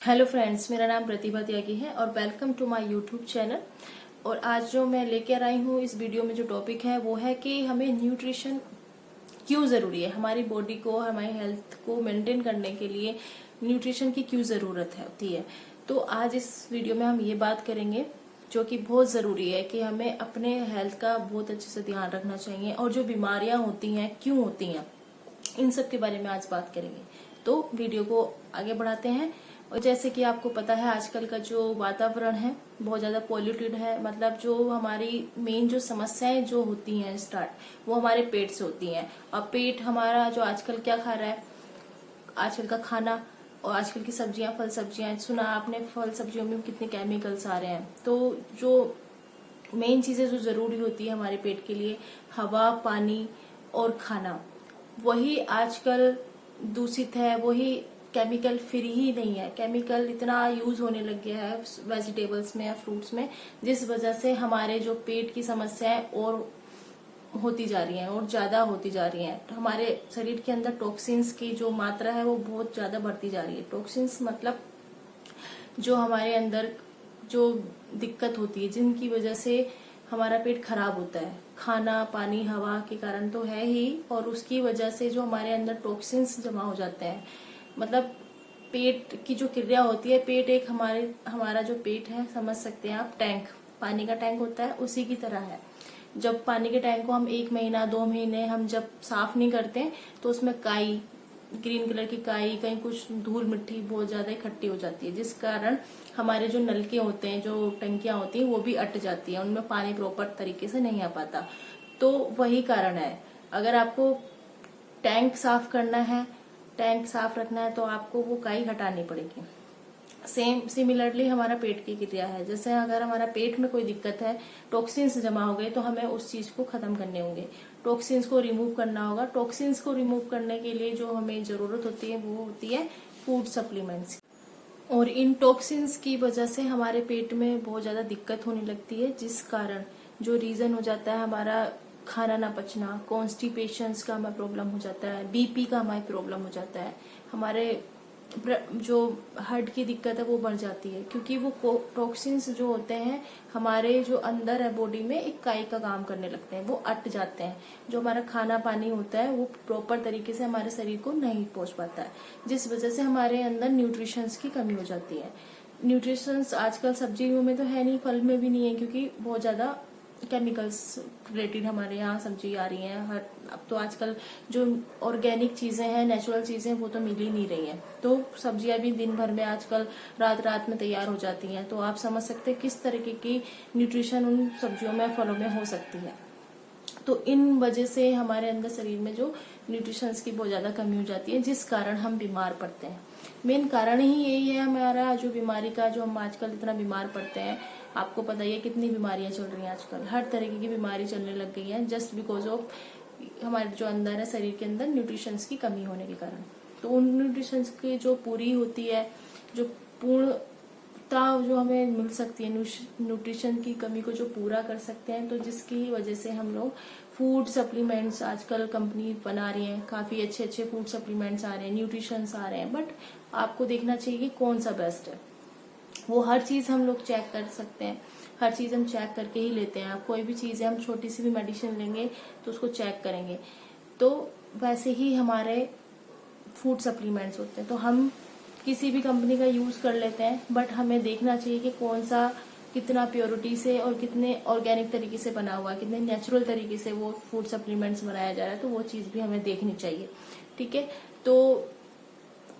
Hello friends, मेरा नाम प्रतिभा त्यागी है और welcome to my YouTube channel. और आज जो मैं लेकर आई हूँ इस वीडियो में जो टॉपिक है वो है कि हमें न्यूट्रिशन क्यों जरूरी है। हमारी बॉडी को, हमारी हेल्थ को मेंटेन करने के लिए न्यूट्रिशन की क्यों जरूरत होती है। तो आज इस वीडियो में हम ये बात करेंगे जो कि बहुत जरूरी है कि हमें अपने हेल्थ का बहुत अच्छे से ध्यान रखना चाहिए और जो बीमारियां होती हैं क्यों होती हैं, इन सब के बारे में आज बात करेंगे। तो वीडियो को आगे बढ़ाते हैं। और जैसे कि आपको पता है, आजकल का जो वातावरण है बहुत ज्यादा पॉल्यूटेड है। मतलब जो हमारी मेन जो समस्याएं जो होती हैं स्टार्ट, वो हमारे पेट से होती हैं। और पेट हमारा जो आजकल क्या खा रहा है, आजकल का खाना और आजकल की सब्जियां, फल सब्जियां, सुना आपने फल सब्जियों में कितने केमिकल्स आ रहे हैं। तो जो मेन चीजें जो जरूरी होती है हमारे पेट के लिए, हवा, पानी और खाना, वही आजकल दूषित है। वही केमिकल फ्री ही नहीं है। केमिकल इतना यूज होने लग गया है वेजिटेबल्स में या फ्रूट्स में, जिस वजह से हमारे जो पेट की समस्याएं और होती जा रही हैं और ज्यादा होती जा रही हैं। तो हमारे शरीर के अंदर टॉक्सिन्स की जो मात्रा है वो बहुत ज्यादा बढ़ती जा रही है। टॉक्सिन्स मतलब जो हमारे अंदर जो दिक्कत होती है, जिनकी वजह से हमारा पेट खराब होता है, खाना, पानी, हवा के कारण तो है ही, और उसकी वजह से जो हमारे अंदर टॉक्सिन्स जमा हो जाते हैं। मतलब पेट की जो क्रिया होती है, पेट एक हमारा जो पेट है, समझ सकते हैं आप, टैंक, पानी का टैंक होता है, उसी की तरह है। जब पानी के टैंक को हम 1 महीना 2 महीने हम जब साफ नहीं करते तो उसमें काई, ग्रीन कलर की काई, कहीं कुछ धूल मिट्टी बहुत ज्यादा इकट्ठी हो जाती है, जिस कारण हमारे जो नलके होते हैं, जो टंकियां होती हैं, वो भी अट जाती हैं, उनमें पानी प्रॉपर तरीके से नहीं आ पाता। तो वही कारण है। अगर आपको टैंक साफ करना है, टैंक साफ रखना है, तो आपको वो काई हटानी पड़ेगी। सेम सिमिलरली हमारा पेट की क्रिया है। जैसे अगर हमारा पेट में कोई दिक्कत है, टॉक्सिन्स जमा हो गए, तो हमें उस चीज को खत्म करने होंगे, टॉक्सिन्स को रिमूव करना होगा। टॉक्सिन्स को रिमूव करने के लिए जो हमें जरूरत होती है वो होती है फूड सप्लीमेंट्स। और इन टॉक्सिन्स की वजह से हमारे पेट में बहुत ज्यादा दिक्कत होने लगती है, जिस कारण जो रीजन हो जाता है हमारा खाना ना पचना, कॉन्स्टिपेशंस का हमें प्रॉब्लम हो जाता है, बीपी का हमारे प्रॉब्लम हो जाता है, हमारे जो हार्ट की दिक्कत है वो बढ़ जाती है। क्योंकि वो टॉक्सिन्स जो होते हैं हमारे जो अंदर है बॉडी में, एक काई का काम करने लगते हैं, वो अट जाते हैं। जो हमारा खाना पानी होता है वो प्रॉपर तरीके से हमारे शरीर को नहीं पहुंच पाता है, जिस वजह से हमारे अंदर न्यूट्रिशंस की कमी हो जाती है। न्यूट्रिशंस आजकल सब्जियों में तो है नहीं, फल में भी नहीं है, क्योंकि बहुत ज्यादा केमिकल्स रिलेटेड हमारे यहाँ सब्जी आ रही हैं। हर अब तो आजकल जो ऑर्गेनिक चीजें हैं, नेचुरल चीजें, वो तो मिल ही नहीं रही हैं। तो सब्जियां भी दिन भर में आजकल रात रात में तैयार हो जाती हैं। तो आप समझ सकते हैं किस तरीके की न्यूट्रिशन उन सब्जियों में, फलों में हो सकती है। तो इन वजह से हमारे अंदर शरीर में जो न्यूट्रिशंस की बहुत ज्यादा कमी हो जाती है, जिस कारण हम बीमार पड़ते हैं। मेन कारण ही यही है हमारा जो बीमारी का, जो हम आजकल इतना बीमार पड़ते हैं। आपको पता ही है कितनी बीमारियां चल रही हैं आजकल, हर तरीके की बीमारी चलने लग गई है, जस्ट बिकॉज ऑफ हमारे जो अंदर है, शरीर के अंदर न्यूट्रिशंस की कमी होने के कारण। तो उन न्यूट्रिशंस की जो पूरी होती है, जो पूर्णता जो हमें मिल सकती है, न्यूट्रिशन की कमी को जो पूरा कर सकते हैं, तो जिसकी वजह से हम लोग फूड सप्लीमेंट्स आजकल कंपनी बना रही है, काफी अच्छे अच्छे फूड सप्लीमेंट्स आ रहे हैं, न्यूट्रिशंस आ रहे हैं। बट आपको देखना चाहिए कि कौन सा बेस्ट है। वो हर चीज हम लोग चेक कर सकते हैं, हर चीज हम चेक करके ही लेते हैं। आप कोई भी चीज है, हम छोटी सी भी मेडिसिन लेंगे तो उसको चेक करेंगे। तो वैसे ही हमारे फूड सप्लीमेंट्स होते हैं, तो हम किसी भी कंपनी का यूज कर लेते हैं, बट हमें देखना चाहिए कि कौन सा कितना प्योरिटी से और कितने ऑर्गेनिक तरीके से बना हुआ है, कितने नेचुरल तरीके से वो फूड सप्लीमेंट्स बनाया जा रहा है। तो वो चीज भी हमें देखनी चाहिए। ठीक है, तो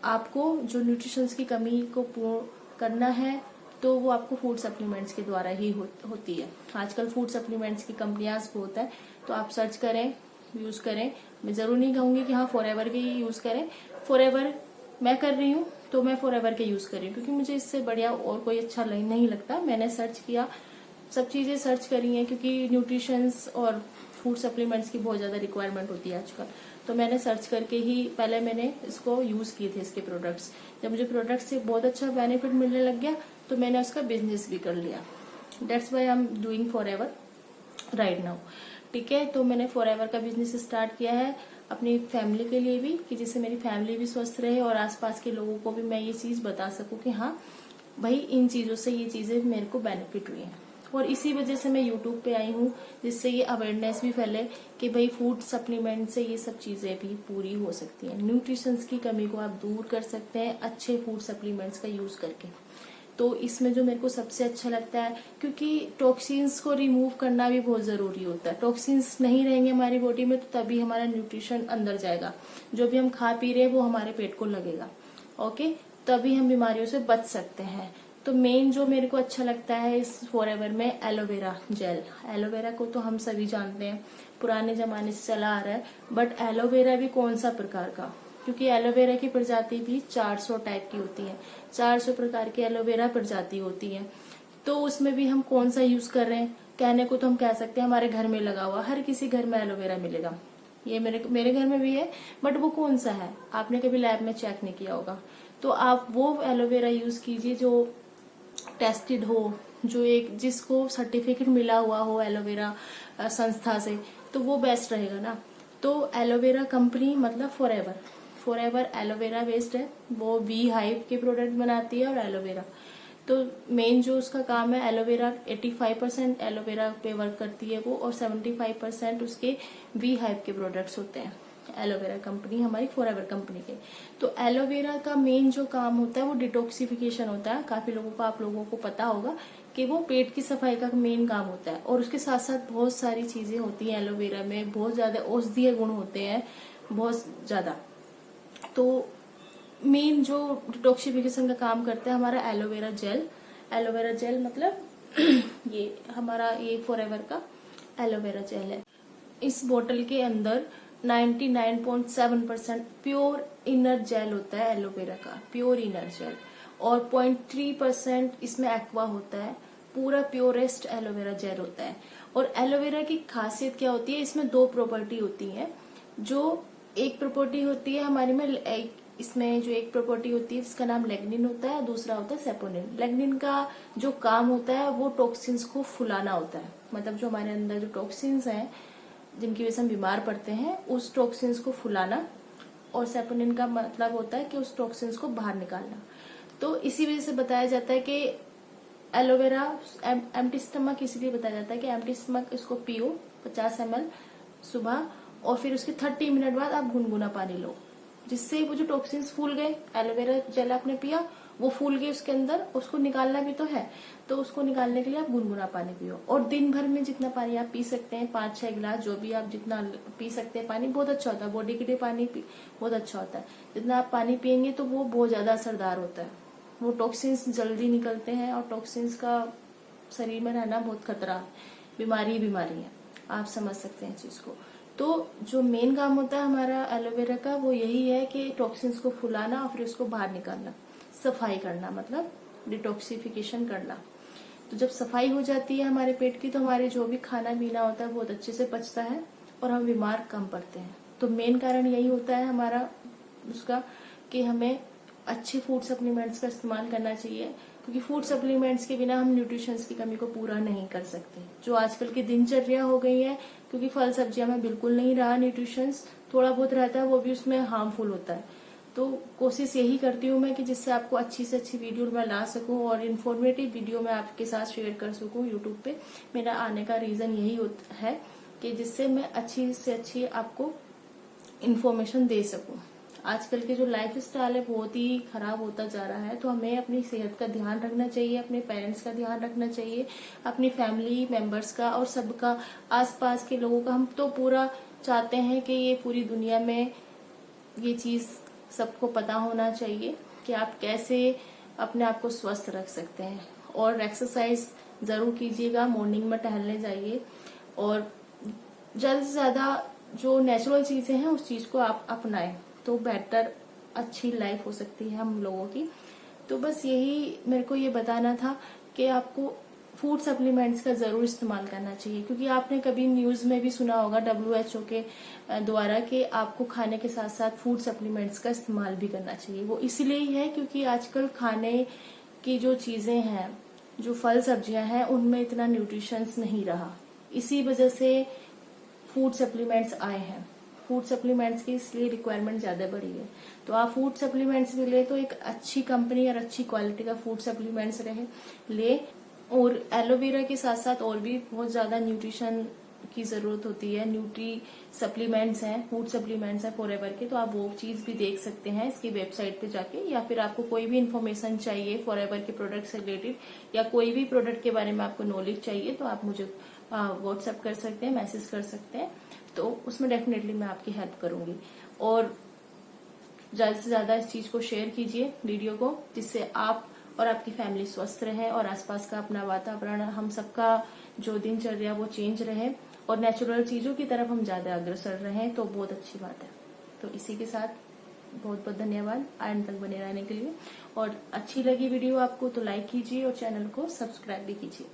आपको जो न्यूट्रिशंस की कमी को पूर्ण करना है, तो वो आपको फूड सप्लीमेंट्स के द्वारा ही होती है। आजकल फूड सप्लीमेंट्स की कंपनियां बहुत है, तो आप सर्च करें, यूज करें। मैं जरूर नहीं कहूंगी कि हाँ फॉरएवर के ही यूज करें। फॉरएवर मैं कर रही हूँ तो मैं फॉरएवर के यूज कर रही हूँ, क्योंकि मुझे इससे बढ़िया और कोई अच्छा नहीं लगता। मैंने सर्च किया, सब चीजें सर्च करी हैं, क्योंकि न्यूट्रिशंस और फूड सप्लीमेंट्स की बहुत ज्यादा रिक्वायरमेंट होती है आजकल। तो मैंने सर्च करके ही पहले मैंने इसको यूज किए थे, इसके प्रोडक्ट्स। जब मुझे प्रोडक्ट से बहुत अच्छा बेनिफिट मिलने लग गया तो मैंने उसका बिजनेस भी कर लिया। That's why I am doing forever right now. ठीक है, तो मैंने फॉरएवर का बिजनेस स्टार्ट किया है। अपनी फैमिली के लिए भी, कि जिससे मेरी फैमिली भी स्वस्थ रहे और आसपास के लोगों को भी मैं ये चीज बता सकूं कि हाँ भाई इन चीजों से ये चीजें मेरे को बेनिफिट हुई हैं। और इसी वजह से मैं यूट्यूब पे आई हूँ, जिससे ये अवेयरनेस भी फैले कि भाई फूड सप्लीमेंट से ये सब चीजें भी पूरी हो सकती हैं। न्यूट्रिशंस की कमी को आप दूर कर सकते हैं अच्छे फूड सप्लीमेंट्स का यूज करके। तो इसमें जो मेरे को सबसे अच्छा लगता है, क्योंकि टॉक्सिन्स को रिमूव करना भी बहुत जरूरी होता है। टॉक्सिन्स नहीं रहेंगे हमारी बॉडी में तो तभी हमारा न्यूट्रिशन अंदर जाएगा, जो भी हम खा पी रहे हैं वो हमारे पेट को लगेगा। ओके, तभी हम बीमारियों से बच सकते हैं। तो मेन जो मेरे को अच्छा लगता है इस फॉरएवर में एलोवेरा जेल। एलोवेरा को तो हम सभी जानते हैं, पुराने जमाने से चला आ रहा है, बट एलोवेरा भी कौन सा प्रकार का, क्योंकि एलोवेरा की प्रजाति भी 400 टाइप की होती है, 400 प्रकार की एलोवेरा प्रजाति होती है। तो उसमें भी हम कौन सा यूज कर रहे हैं, कहने को तो हम कह सकते हैं हमारे घर में लगा हुआ, हर किसी घर में एलोवेरा मिलेगा। ये मेरे घर में भी है, बट वो कौन सा है आपने कभी लैब में चेक नहीं किया होगा। तो आप वो एलोवेरा यूज कीजिए जो टेस्टेड हो, जो एक जिसको सर्टिफिकेट मिला हुआ हो एलोवेरा संस्था से, तो वो बेस्ट रहेगा ना। तो एलोवेरा कंपनी मतलब फॉरएवर एलोवेरा वेस्ट है, वो बी हाइव के प्रोडक्ट बनाती है और एलोवेरा। तो मेन जो उसका काम है एलोवेरा 85% एलोवेरा पे वर्क करती है वो, और 75% उसके बी हाइव के प्रोडक्ट्स होते हैं एलोवेरा कंपनी हमारी फॉरएवर कंपनी के। तो एलोवेरा का मेन जो काम होता है वो डिटॉक्सिफिकेशन होता है। काफी लोगों को आप लोगों को पता होगा कि वो पेट की सफाई का मेन काम होता है, और उसके साथ साथ बहुत सारी चीजें होती हैं एलोवेरा में, बहुत ज्यादा औषधीय गुण होते हैं, बहुत ज्यादा। तो मेन जो डिटॉक्सिफिकेशन का काम करता है हमारा एलोवेरा जेल। एलोवेरा जेल मतलब ये हमारा ये फॉरएवर का एलोवेरा जेल है। इस बोतल के अंदर 99.7% प्योर इनर जेल होता है एलोवेरा का, प्योर इनर जेल, और 0.3% इसमें एक्वा होता है, पूरा प्योरेस्ट एलोवेरा जेल होता है। और एलोवेरा की खासियत क्या होती है, इसमें दो प्रॉपर्टी होती है। जो एक प्रॉपर्टी होती है हमारी में, इसमें जो एक प्रॉपर्टी होती है इसका नाम लेग्निन होता है, दूसरा होता है सेपोनिन। लेग्निन का जो काम होता है वो टॉक्सिन्स को फुलाना होता है, मतलब जो हमारे अंदर जो टॉक्सिन्स हैं जिनकी वजह से हम बीमार पड़ते हैं उस टॉक्सिन्स को फुलाना, और सेपोनिन का मतलब होता है कि उस टॉक्सिन्स को बाहर निकालना। तो इसी वजह से बताया जाता है कि एलोवेरा एम्प्टी स्टमक इसलिए बताया जाता है कि एम्प्टी स्टमक इसको पियो 50 ml सुबह, और फिर उसके 30 मिनट बाद आप गुनगुना पानी लो, जिससे वो जो टॉक्सिन्स फूल गए, एलोवेरा जेल आपने पिया वो फूल गए उसके अंदर, उसको निकालना भी तो है, तो उसको निकालने के लिए आप गुनगुना पानी पियो। और दिन भर में जितना पानी आप पी सकते हैं, 5-6 गिलास, जो भी आप जितना पी सकते हैं पानी, बहुत अच्छा होता है बॉडी के लिए। पानी बहुत अच्छा होता है, जितना आप पानी पियेंगे तो वो बहुत ज्यादा असरदार होता है। वो टॉक्सिन्स जल्दी निकलते हैं, और टॉक्सिन्स का शरीर में रहना बहुत खतरा है, बीमारी है, आप समझ सकते हैं चीज को। तो जो मेन काम होता है हमारा एलोवेरा का वो यही है कि टॉक्सिन्स को फुलाना और फिर उसको बाहर निकालना, सफाई करना, मतलब डिटॉक्सिफिकेशन करना। तो जब सफाई हो जाती है हमारे पेट की, तो हमारे जो भी खाना पीना होता है बहुत अच्छे से पचता है और हम बीमार कम पड़ते हैं। तो मेन कारण यही होता है हमारा उसका कि हमें अच्छे फूड सप्लीमेंट्स का इस्तेमाल करना चाहिए, क्योंकि फूड सप्लीमेंट्स के बिना हम न्यूट्रिशंस की कमी को पूरा नहीं कर सकते, जो आजकल की दिनचर्या हो गई है। क्योंकि फल सब्जियां में बिल्कुल नहीं रहा न्यूट्रिशंस, थोड़ा बहुत रहता है वो भी उसमें हार्मफुल होता है। तो कोशिश यही करती हूँ मैं कि जिससे आपको अच्छी से अच्छी वीडियो मैं ला सकूं और इन्फॉर्मेटिव वीडियो मैं आपके साथ शेयर कर सकूं यूट्यूब पे। मेरा आने का रीजन यही है कि जिससे मैं अच्छी से अच्छी आपको इन्फॉर्मेशन दे सकूं। आजकल के जो लाइफ स्टाइल है बहुत ही खराब होता जा रहा है, तो हमें अपनी सेहत का ध्यान रखना चाहिए, अपने पेरेंट्स का ध्यान रखना चाहिए, अपनी फैमिली मेंबर्स का और सबका, आसपास के लोगों का। हम तो पूरा चाहते हैं कि ये पूरी दुनिया में ये चीज सबको पता होना चाहिए कि आप कैसे अपने आप को स्वस्थ रख सकते हैं। और एक्सरसाइज जरूर कीजिएगा, मॉर्निंग में टहलने जाइए, और ज्यादा से ज्यादा जो नेचुरल चीजें हैं उस चीज को आप अपनाएं, तो बेटर अच्छी लाइफ हो सकती है हम लोगों की। तो बस यही मेरे को ये बताना था कि आपको फूड सप्लीमेंट्स का जरूर इस्तेमाल करना चाहिए, क्योंकि आपने कभी न्यूज में भी सुना होगा WHO के द्वारा कि आपको खाने के साथ साथ फूड सप्लीमेंट्स का इस्तेमाल भी करना चाहिए। वो इसलिए ही है क्योंकि आजकल खाने की जो चीजें हैं, जो फल सब्जियां हैं, उनमें इतना न्यूट्रिशंस नहीं रहा, इसी वजह से फूड सप्लीमेंट्स आए हैं। फूड सप्लीमेंट्स की इसलिए रिक्वायरमेंट ज्यादा बढ़ी है। तो आप फूड सप्लीमेंट्स भी ले तो एक अच्छी कंपनी और अच्छी क्वालिटी का फूड सप्लीमेंट्स ले। और एलोवेरा के साथ साथ और भी बहुत ज्यादा न्यूट्रिशन की जरूरत होती है, न्यूट्री सप्लीमेंट्स हैं, फूड सप्लीमेंट्स हैं फॉरएवर के, तो आप वो चीज भी देख सकते हैं इसकी वेबसाइट पे जाके। या फिर आपको कोई भी इन्फॉर्मेशन चाहिए फॉरएवर के प्रोडक्ट से रिलेटेड या कोई भी प्रोडक्ट के बारे में आपको नॉलेज चाहिए तो आप मुझे व्हाट्सएप कर सकते हैं, मैसेज कर सकते हैं, तो उसमें डेफिनेटली मैं आपकी हेल्प करूंगी। और ज्यादा से ज्यादा इस चीज को शेयर कीजिए वीडियो को, जिससे आप और आपकी फैमिली स्वस्थ रहे और आसपास का अपना वातावरण, हम सबका जो दिनचर्या वो चेंज रहे और नेचुरल चीजों की तरफ हम ज्यादा अग्रसर रहें, तो बहुत अच्छी बात है। तो इसी के साथ बहुत बहुत धन्यवाद एंड तक बने रहने के लिए। और अच्छी लगी वीडियो आपको तो लाइक कीजिए और चैनल को सब्सक्राइब भी कीजिए।